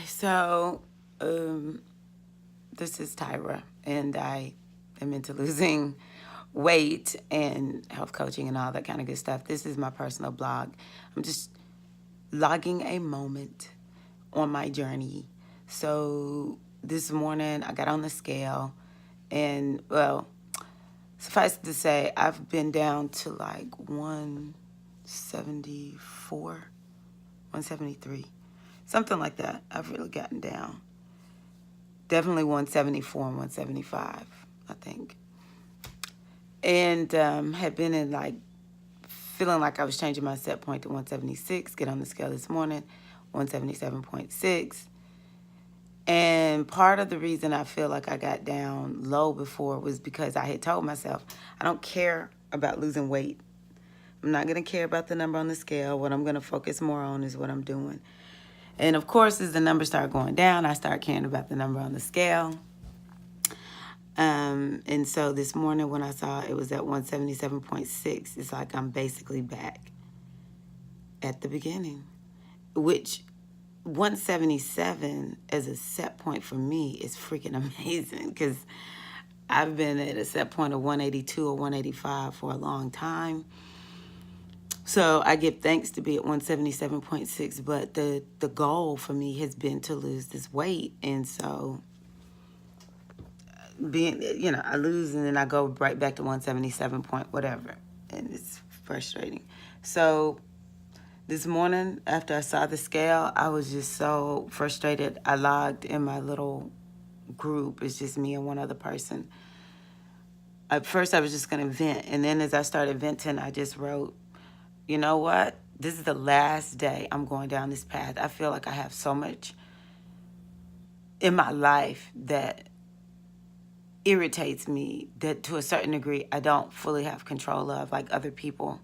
So, this is Tyra, and I am into losing weight and health coaching and all that kind of good stuff. This is my personal blog. I'm just logging a moment on my journey. So, this morning I got on the scale, and well, suffice to say, I've been down to like 174, 173, something like that. I've really gotten down. Definitely 174 and 175, I think. And had been in like feeling like I was changing my set point to 176. Get on the scale this morning, 177.6. And part of the reason I feel like I got down low before was because I had told myself, I don't care about losing weight. I'm not going to care about the number on the scale. What I'm going to focus more on is what I'm doing. And of course, as the numbers start going down, I start caring about the number on the scale. And so this morning when I saw it was at 177.6, it's like I'm basically back at the beginning, which 177 as a set point for me is freaking amazing because I've been at a set point of 182 or 185 for a long time. So I give thanks to be at 177.6, but the goal for me has been to lose this weight. And so I lose and then I go right back to 177 point whatever. And it's frustrating. So this morning after I saw the scale, I was just so frustrated. I logged in my little group. It's just me and one other person. At first I was just going to vent. And then as I started venting, I just wrote, you know what? This is the last day I'm going down this path. I feel like I have so much in my life that irritates me that to a certain degree I don't fully have control of, like other people.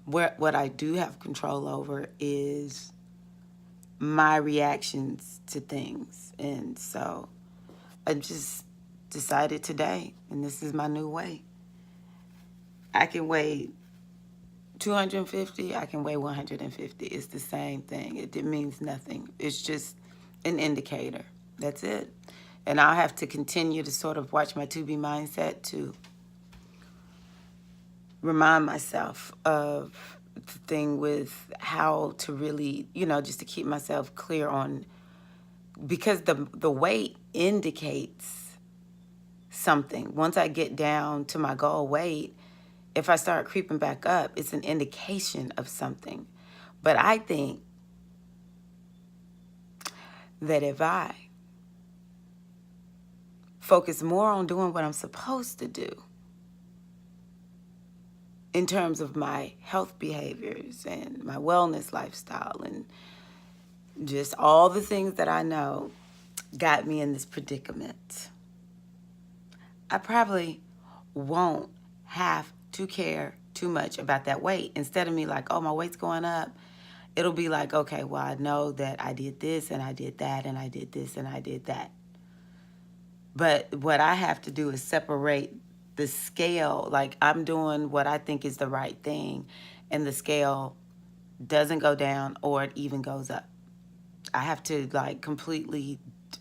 What I do have control over is my reactions to things. And so I just decided today, and this is my new way. I can weigh 250, I can weigh 150. It's the same thing. It means nothing. It's just an indicator. That's it. And I'll have to continue to sort of watch my 2B mindset to remind myself of the thing with how to really, just to keep myself clear on, because the weight indicates something. Once I get down to my goal weight, if I start creeping back up, it's an indication of something. But I think that if I focus more on doing what I'm supposed to do in terms of my health behaviors and my wellness lifestyle and just all the things that I know got me in this predicament, I probably won't have to care too much about that weight. Instead of me like, oh, my weight's going up, it'll be like, okay, well, I know that I did this and I did that and I did this and I did that. But what I have to do is separate the scale. Like I'm doing what I think is the right thing, and the scale doesn't go down or it even goes up. I have to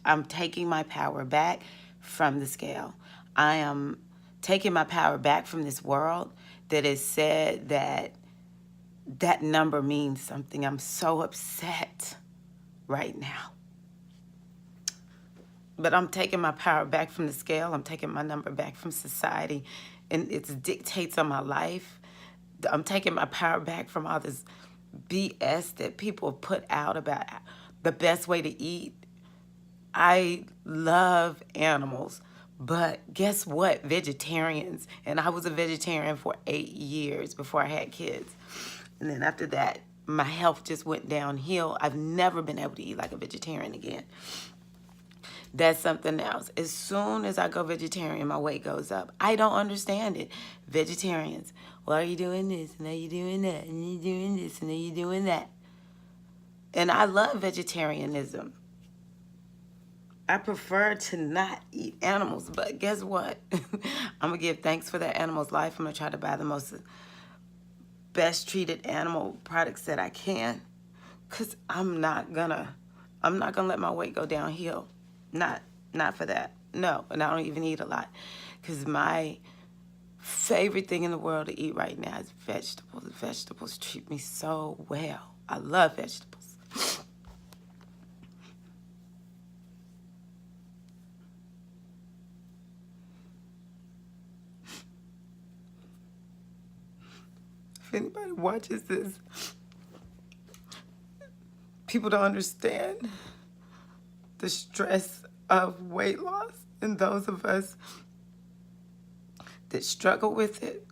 I'm taking my power back from the scale. I am taking my power back from this world that has said that number means something. I'm so upset right now. But I'm taking my power back from the scale. I'm taking my number back from society and its dictates on my life. I'm taking my power back from all this BS that people put out about the best way to eat. I love animals, but guess what? Vegetarians. And I was a vegetarian for 8 years before I had kids. And then after that, my health just went downhill. I've never been able to eat like a vegetarian again. That's something else. As soon as I go vegetarian, my weight goes up. I don't understand it. Vegetarians, why are you doing this? And are you doing that? And you're doing this? And are you doing that? And I love vegetarianism. I prefer to not eat animals, but guess what? I'm going to give thanks for that animal's life. I'm going to try to buy the most best treated animal products that I can, because I'm not gonna let my weight go downhill. Not for that. No, and I don't even eat a lot, because my favorite thing in the world to eat right now is vegetables. Vegetables treat me so well. I love vegetables. If anybody watches this, people don't understand the stress of weight loss, and those of us that struggle with it,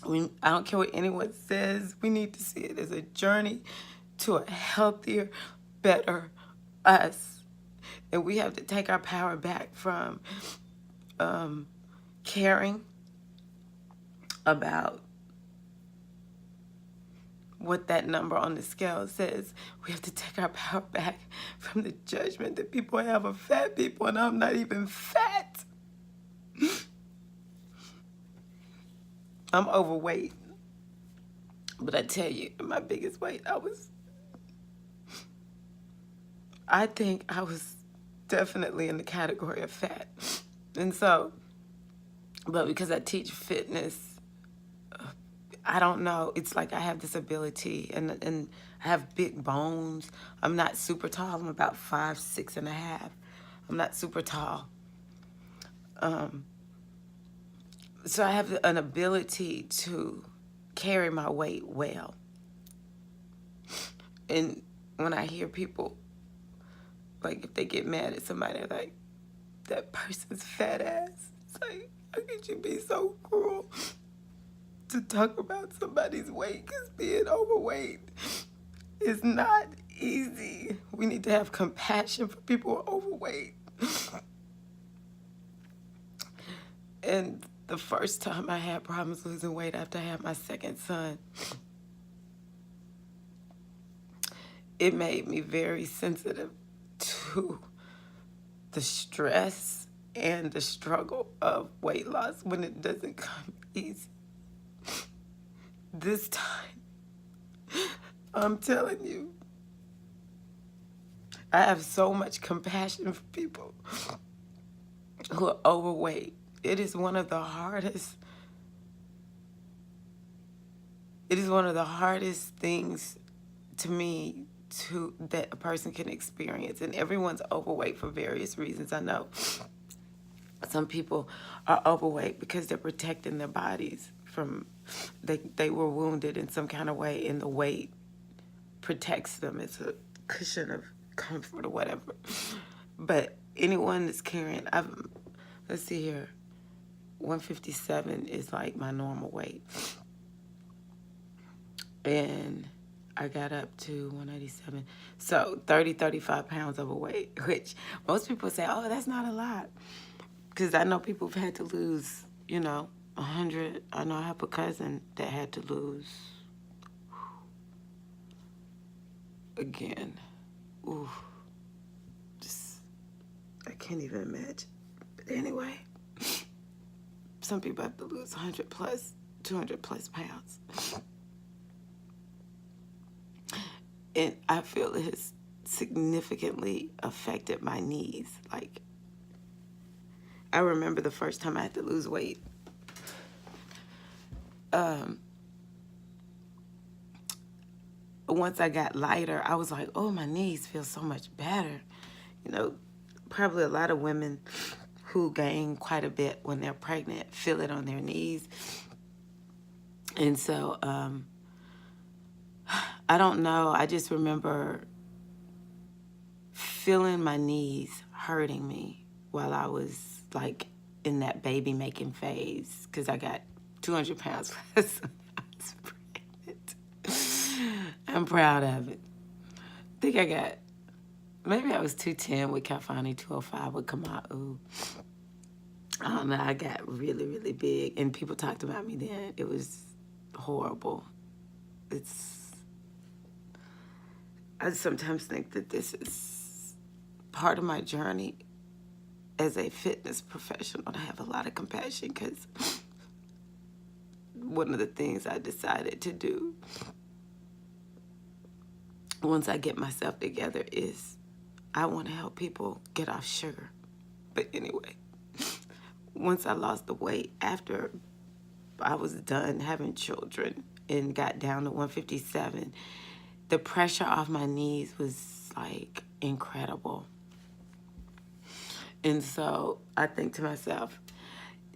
I don't care what anyone says, we need to see it as a journey to a healthier, better us. And we have to take our power back from caring about what that number on the scale says. We have to take our power back from the judgment that people have of fat people, and I'm not even fat. I'm overweight. But I tell you, my biggest weight, I think I was definitely in the category of fat. And so, but because I teach fitness, I don't know. It's like I have this ability, and I have big bones. I'm not super tall. I'm about 5'6.5". I'm not super tall. So I have an ability to carry my weight well. And when I hear people, like, if they get mad at somebody, they're like, that person's fat ass. It's like, how could you be so cruel to talk about somebody's weight? Because being overweight is not easy. We need to have compassion for people who are overweight. And the first time I had problems losing weight after I had my second son, it made me very sensitive to the stress and the struggle of weight loss when it doesn't come easy. This time, I'm telling you, I have so much compassion for people who are overweight. It is one of the hardest things to me that a person can experience. And everyone's overweight for various reasons. I know some people are overweight because they're protecting their bodies from, they were wounded in some kind of way, and the weight protects them. It's a cushion of comfort or whatever. But anyone that's carrying, let's see here, 157 is like my normal weight. And I got up to 187. So 35 pounds overweight, which most people say, oh, that's not a lot. Because I know people have had to lose, 100. I know I have a cousin that had to lose, again, ooh, just, I can't even imagine. But anyway, some people have to lose 100 plus, 200 plus pounds. And I feel it has significantly affected my knees. Like, I remember the first time I had to lose weight. Once I got lighter, I was like, oh, my knees feel so much better. Probably a lot of women who gain quite a bit when they're pregnant feel it on their knees. And so, I don't know. I just remember feeling my knees hurting me while I was like in that baby making phase, because I got 200 pounds less when I was pregnant. I'm proud of it. I think maybe I was 210 with Kafani, 205 with Kamau. I don't know. I got really, really big, and people talked about me then. It was horrible. I sometimes think that this is part of my journey as a fitness professional, to have a lot of compassion, because one of the things I decided to do once I get myself together is I want to help people get off sugar. But anyway, once I lost the weight after I was done having children and got down to 157, the pressure off my knees was like incredible. And so I think to myself,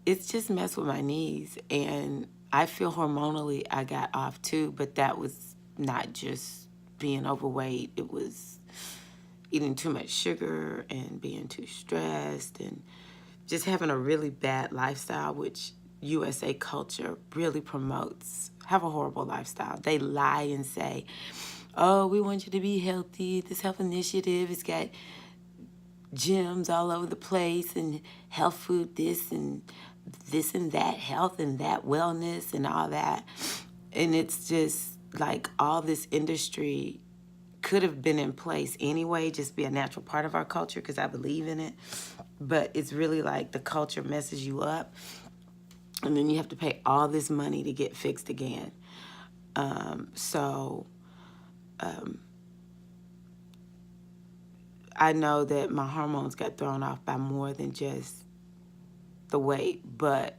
it's just messed with my knees. And I feel hormonally I got off too, but that was not just being overweight. It was eating too much sugar and being too stressed and just having a really bad lifestyle, which USA culture really promotes. Have a horrible lifestyle. They lie and say, oh, we want you to be healthy. This health initiative has got gyms all over the place and health food this and that, health and that, wellness and all that. And it's just like all this industry could have been in place anyway, just be a natural part of our culture because I believe in it. But it's really like the culture messes you up, and then you have to pay all this money to get fixed again. I know that my hormones got thrown off by more than just the weight, but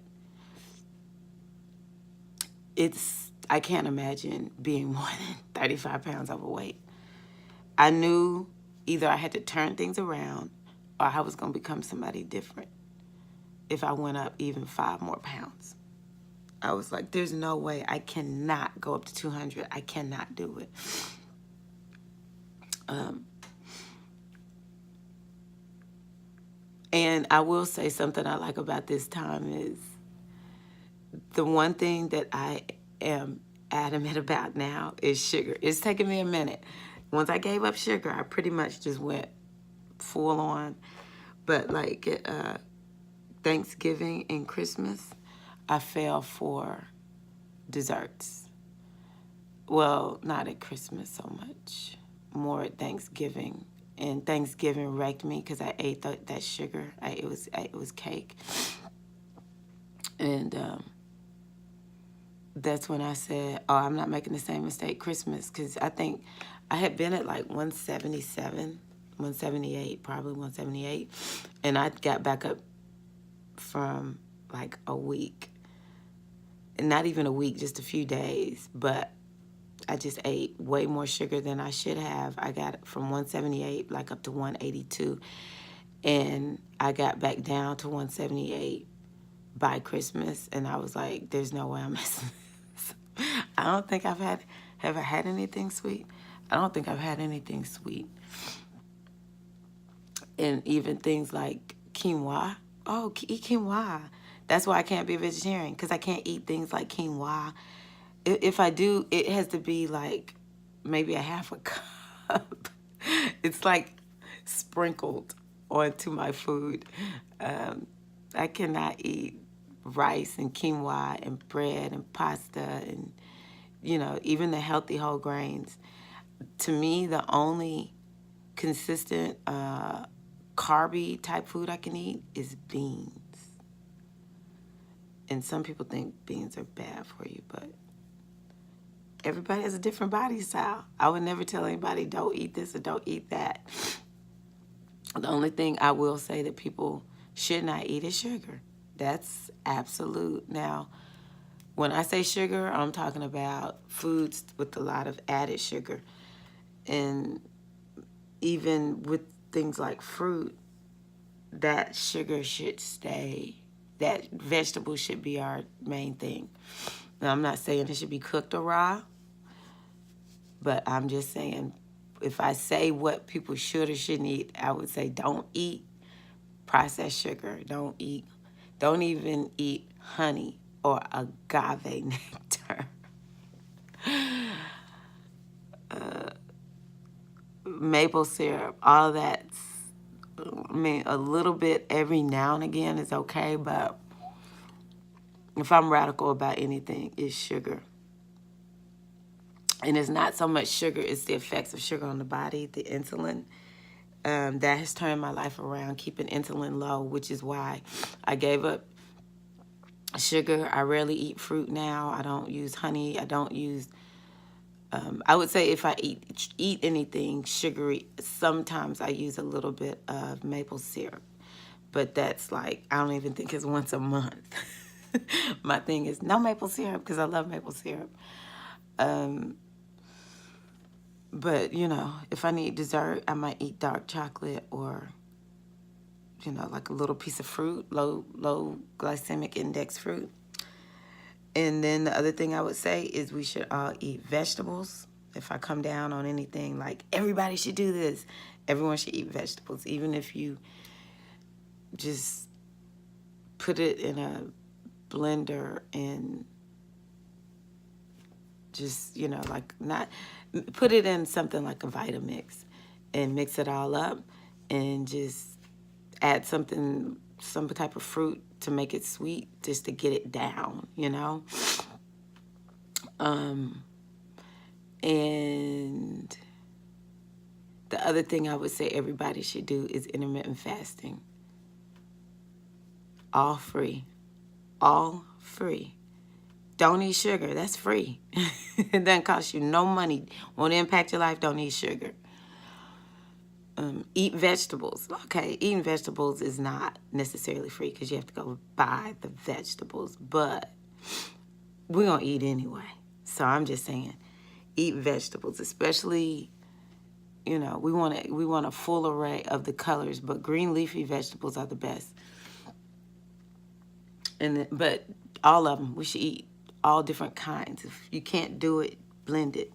I can't imagine being more than 35 pounds overweight. I knew either I had to turn things around or I was going to become somebody different if I went up even 5 more pounds. I was like, there's no way. I cannot go up to 200. I cannot do it. And I will say something I like about this time is the one thing that I am adamant about now is sugar. It's taken me a minute. Once I gave up sugar, I pretty much just went full on. But like Thanksgiving and Christmas, I fell for desserts. Well, not at Christmas so much, more at Thanksgiving. And Thanksgiving wrecked me because I ate that sugar. It was cake. And that's when I said, oh, I'm not making the same mistake Christmas, because I think I had been at like 177, 178, probably 178. And I got back up from like a week. And not even a week, just a few days. But I just ate way more sugar than I should have. I got from 178 like up to 182. And I got back down to 178 by Christmas. And I was like, there's no way I'm missing this. I don't think have I had anything sweet? I don't think I've had anything sweet. And even things like quinoa. Oh, eat quinoa. That's why I can't be a vegetarian, because I can't eat things like quinoa. If I do, it has to be like maybe a half a cup. It's like sprinkled onto my food. I cannot eat rice and quinoa and bread and pasta and, even the healthy whole grains. To me, the only consistent carby type food I can eat is beans. And some people think beans are bad for you, but everybody has a different body style. I would never tell anybody don't eat this or don't eat that. The only thing I will say that people should not eat is sugar. That's absolute. Now, when I say sugar, I'm talking about foods with a lot of added sugar. And even with things like fruit, that sugar should stay. That vegetables should be our main thing. Now, I'm not saying it should be cooked or raw, but I'm just saying if I say what people should or shouldn't eat, I would say don't eat processed sugar. Don't even eat honey or agave nectar. Maple syrup, all that's, a little bit every now and again is okay, but if I'm radical about anything, it's sugar. And it's not so much sugar, it's the effects of sugar on the body, the insulin. That has turned my life around, keeping insulin low, which is why I gave up Sugar, I rarely eat fruit now. I don't use honey. I don't use, I would say if I eat anything sugary, sometimes I use a little bit of maple syrup. But that's like, I don't even think it's once a month. My thing is no maple syrup because I love maple syrup. But, you know, if I need dessert, I might eat dark chocolate or, you know, like a little piece of fruit, low glycemic index fruit. And then the other thing I would say is we should all eat vegetables. If I come down on anything like everybody should do this, everyone should eat vegetables. Even if you just put it in a blender and just, you know, like not put it in something like a Vitamix and mix it all up and just add something, some type of fruit to make it sweet, just to get it down, you know. And the other thing I would say everybody should do is intermittent fasting. All free. All free. Don't eat sugar. That's free. It doesn't cost you no money. Won't impact your life. Don't eat sugar. Eat vegetables. Okay, eating vegetables is not necessarily free because you have to go buy the vegetables. But we're going to eat anyway. So I'm just saying, eat vegetables, especially, you know, we want a full array of the colors, but green leafy vegetables are the best. But all of them, we should eat all different kinds. If you can't do it, blend it,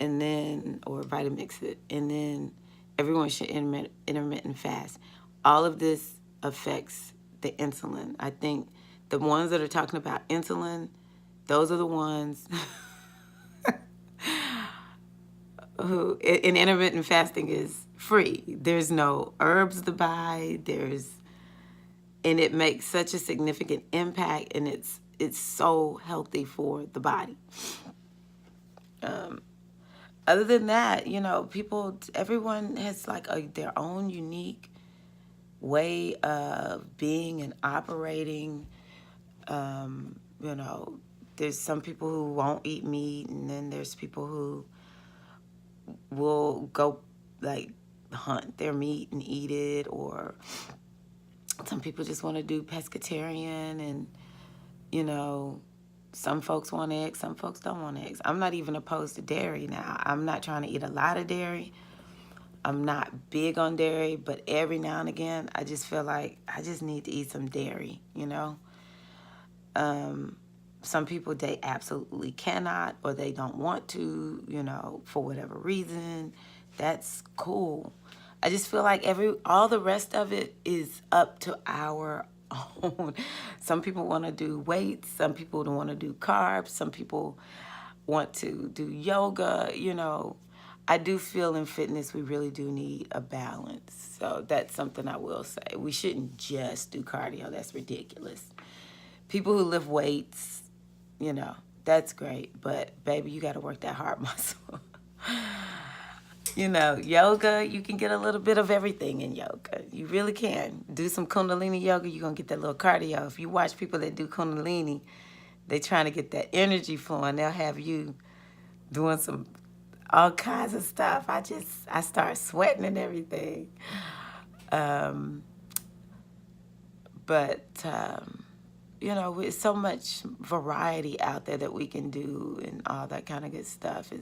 and then, or Vitamix it, and then everyone should intermittent fast. All of this affects the insulin. I think the ones that are talking about insulin, those are the ones who, and intermittent fasting is free. There's no herbs to buy. And it makes such a significant impact, and it's so healthy for the body. Other than that, you know, everyone has like their own unique way of being and operating. You know, there's some people who won't eat meat, and then there's people who will go like hunt their meat and eat it, or some people just want to do pescatarian, and, you know, some folks want eggs, some folks don't want eggs. I'm not even opposed to dairy now. I'm not trying to eat a lot of dairy. I'm not big on dairy, but every now and again, I just feel like I just need to eat some dairy, you know? Some people, they absolutely cannot, or they don't want to, you know, for whatever reason. That's cool. I just feel like all the rest of it is up to our own. Some people want to do weights. Some people don't want to do carbs. Some people want to do yoga. You know, I do feel in fitness we really do need a balance. So that's something I will say. We shouldn't just do cardio. That's ridiculous. People who lift weights, you know, that's great. But baby, you got to work that heart muscle. You know, yoga, you can get a little bit of everything in yoga. You really can. Do some Kundalini yoga, you're going to get that little cardio. If you watch people that do Kundalini, they're trying to get that energy flowing. They'll have you doing all kinds of stuff. I start sweating and everything. But you know, with so much variety out there that we can do and all that kind of good stuff.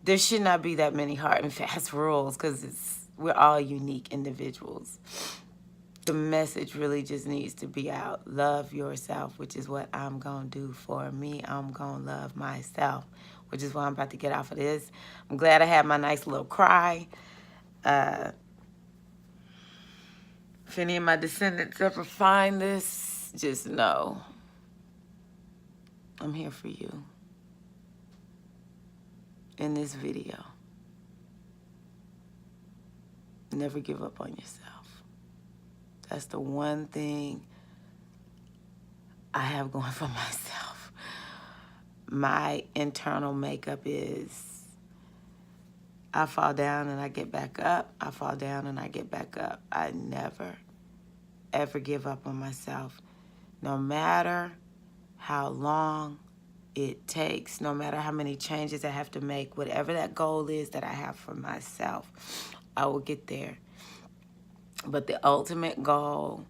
There should not be that many hard and fast rules because we're all unique individuals. The message really just needs to be out. Love yourself, which is what I'm going to do for me. I'm going to love myself, which is why I'm about to get off of this. I'm glad I had my nice little cry. If any of my descendants ever find this, just know I'm here for you in this video. Never give up on yourself. That's the one thing I have going for myself. My internal makeup is I fall down and I get back up. I fall down and I get back up. I never, ever give up on myself. no matter how long it takes, no matter how many changes I have to make, whatever that goal is that I have for myself, I will get there. But the ultimate goal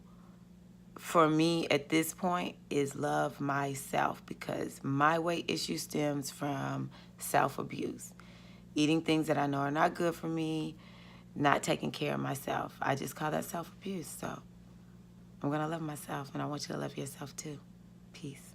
for me at this point is love myself, because my weight issue stems from self-abuse. Eating things that I know are not good for me, not taking care of myself. I just call that self-abuse. So I'm going to love myself, and I want you to love yourself too. Peace.